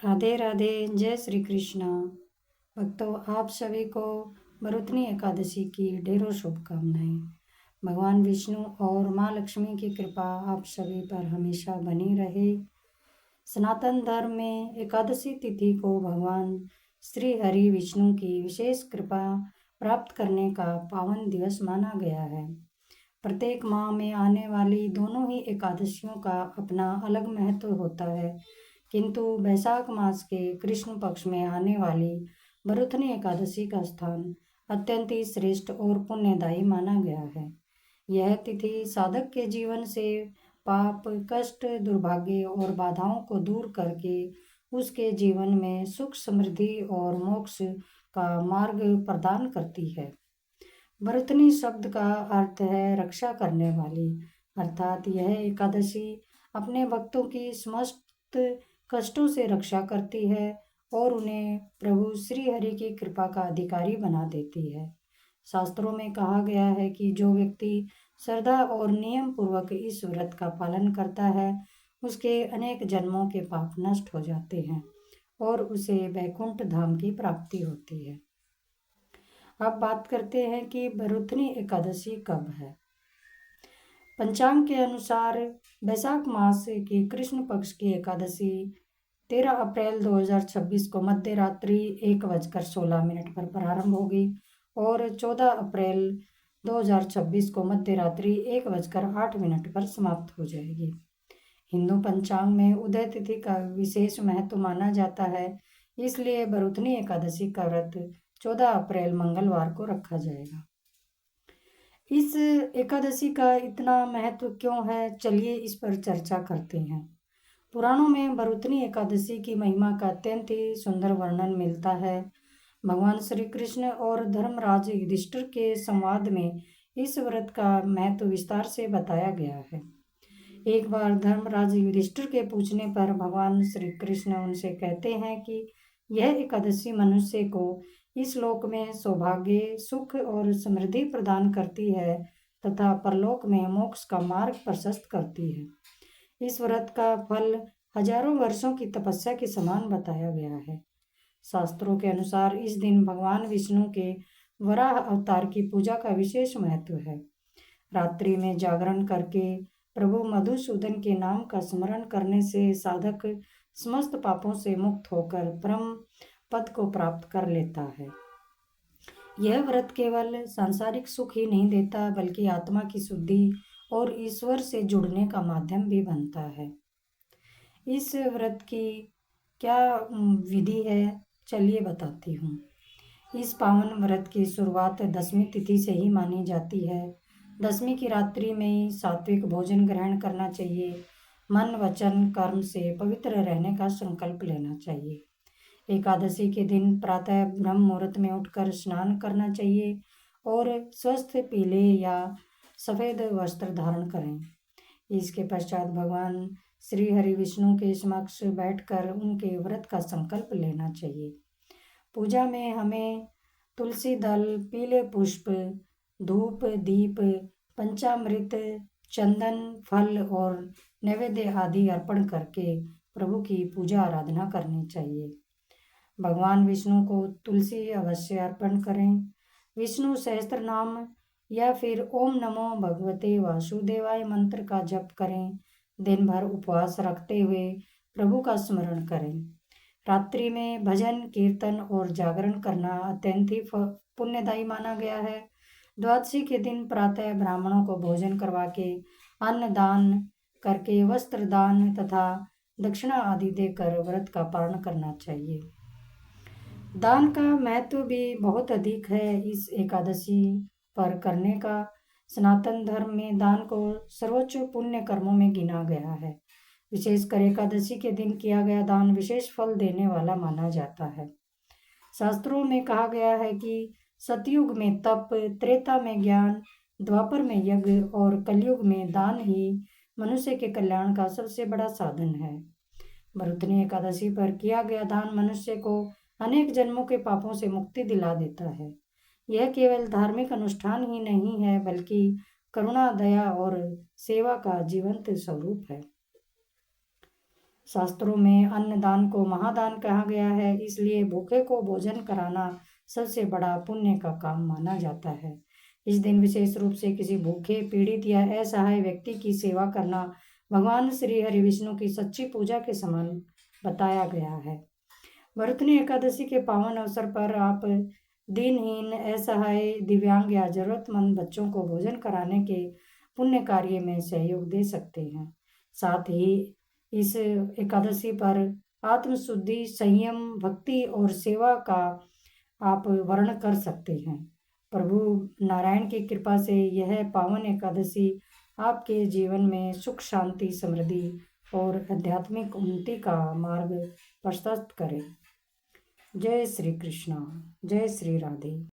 राधे राधे। जय श्री कृष्णा। भक्तों, आप सभी को भरतनी एकादशी की ढेरों शुभकामनाएं। भगवान विष्णु और माँ लक्ष्मी की कृपा आप सभी पर हमेशा बनी रहे। सनातन धर्म में एकादशी तिथि को भगवान श्री हरि विष्णु की विशेष कृपा प्राप्त करने का पावन दिवस माना गया है। प्रत्येक माह में आने वाली दोनों ही एकादशियों का अपना अलग महत्व होता है, किंतु वैशाख मास के कृष्ण पक्ष में आने वाली भरतनी एकादशी का स्थान अत्यंत ही श्रेष्ठ और पुण्यदायी माना गया है। यह तिथि साधक के जीवन से पाप, कष्ट, दुर्भाग्य और बाधाओं को दूर करके उसके जीवन में सुख, समृद्धि और मोक्ष का मार्ग प्रदान करती है। भरतनी शब्द का अर्थ है रक्षा करने वाली, अर्थात यह एकादशी अपने भक्तों की समस्त कष्टों से रक्षा करती है और उन्हें प्रभु श्री हरि की कृपा का अधिकारी बना देती है। शास्त्रों में कहा गया है कि जो व्यक्ति श्रद्धा और नियम पूर्वक इस व्रत का पालन करता है, उसके अनेक जन्मों के पाप नष्ट हो जाते हैं और उसे वैकुंठ धाम की प्राप्ति होती है। अब बात करते हैं कि भरतनी एकादशी कब है। पंचांग के अनुसार वैशाख मास की कृष्ण पक्ष की एकादशी 13 अप्रैल 2026 को मध्य रात्रि 1:16 पर प्रारंभ होगी और 14 अप्रैल 2026 को मध्य रात्रि 1:08 पर समाप्त हो जाएगी। हिंदू पंचांग में उदय तिथि का विशेष महत्व माना जाता है, इसलिए भरतनी एकादशी का व्रत 14 अप्रैल मंगलवार को रखा जाएगा। इस एकादशी का इतना महत्व क्यों है, चलिए इस पर चर्चा करते हैं। पुराणों में भरतनी एकादशी की महिमा का अत्यंत ही सुंदर वर्णन मिलता है। भगवान श्री कृष्ण और धर्मराज युधिष्ठिर के संवाद में इस व्रत का महत्व विस्तार से बताया गया है। एक बार धर्मराज युधिष्ठिर के पूछने पर भगवान श्री कृष्ण उनसे कहते हैं कि यह एकादशी मनुष्य को इस लोक में सौभाग्य, सुख और समृद्धि प्रदान करती है तथा परलोक में मोक्ष का मार्ग प्रशस्त करती है। इस व्रत का फल हजारों वर्षों की तपस्या के समान बताया गया है। शास्त्रों के अनुसार इस दिन भगवान विष्णु के वराह अवतार की पूजा का विशेष महत्व है। रात्रि में जागरण करके प्रभु मधुसूदन के नाम का स्मरण करने से साधक समस्त पापों से मुक्त होकर ब्रह्म पद को प्राप्त कर लेता है। यह व्रत केवल सांसारिक सुख ही नहीं देता, बल्कि आत्मा की शुद्धि और ईश्वर से जुड़ने का माध्यम भी बनता है। इस व्रत की क्या विधि है, चलिए बताती हूँ। इस पावन व्रत की शुरुआत दशमी तिथि से ही मानी जाती है। दशमी की रात्रि में ही सात्विक भोजन ग्रहण करना चाहिए। मन, वचन, कर्म से पवित्र रहने का संकल्प लेना चाहिए। एकादशी के दिन प्रातः ब्रह्म मुहूर्त में उठकर स्नान करना चाहिए और स्वस्थ पीले या सफ़ेद वस्त्र धारण करें। इसके पश्चात भगवान श्री हरि विष्णु के समक्ष बैठकर उनके व्रत का संकल्प लेना चाहिए। पूजा में हमें तुलसी दल, पीले पुष्प, धूप, दीप, पंचामृत, चंदन, फल और नैवेद्य आदि अर्पण करके प्रभु की पूजा आराधना करनी चाहिए। भगवान विष्णु को तुलसी अवश्य अर्पण करें। विष्णु सहस्त्र नाम या फिर ओम नमो भगवते वासुदेवाय मंत्र का जप करें। दिन भर उपवास रखते हुए प्रभु का स्मरण करें। रात्रि में भजन, कीर्तन और जागरण करना अत्यंत ही पुण्यदायी माना गया है। द्वादशी के दिन प्रातः ब्राह्मणों को भोजन करवा के अन्न दान करके वस्त्र दान तथा दक्षिणा आदि देकर व्रत का पालन करना चाहिए। दान का महत्व भी बहुत अधिक है। इस एकादशी पर करने का सनातन धर्म में दान को सर्वोच्च पुण्य कर्मों में गिना गया है। विशेषकर एकादशी के दिन किया गया दान विशेष फल देने वाला माना जाता है। शास्त्रों में कहा गया है कि सतयुग में तप, त्रेता में ज्ञान, द्वापर में यज्ञ और कलयुग में दान ही मनुष्य के कल्याण का सबसे बड़ा साधन है। भरतनी एकादशी पर किया गया दान मनुष्य को अनेक जन्मों के पापों से मुक्ति दिला देता है। यह केवल धार्मिक अनुष्ठान ही नहीं है, बल्कि करुणा, दया और सेवा का जीवंत स्वरूप है। शास्त्रों में अन्नदान को महादान कहा गया है, इसलिए भूखे को भोजन कराना सबसे बड़ा पुण्य का काम माना जाता है। इस दिन विशेष रूप से किसी भूखे, पीड़ित या असहाय व्यक्ति की सेवा करना भगवान श्री हरि विष्णु की सच्ची पूजा के समान बताया गया है। भरतनी एकादशी के पावन अवसर पर आप दीनहीन, असहाय, दिव्यांग या जरूरतमंद बच्चों को भोजन कराने के पुण्य कार्य में सहयोग दे सकते हैं। साथ ही इस एकादशी पर आत्मशुद्धि, संयम, भक्ति और सेवा का आप वर्ण कर सकते हैं। प्रभु नारायण की कृपा से यह पावन एकादशी आपके जीवन में सुख, शांति, समृद्धि और आध्यात्मिक उन्नति का मार्ग प्रशस्त करे। जय श्री कृष्णा, जय श्री राधे।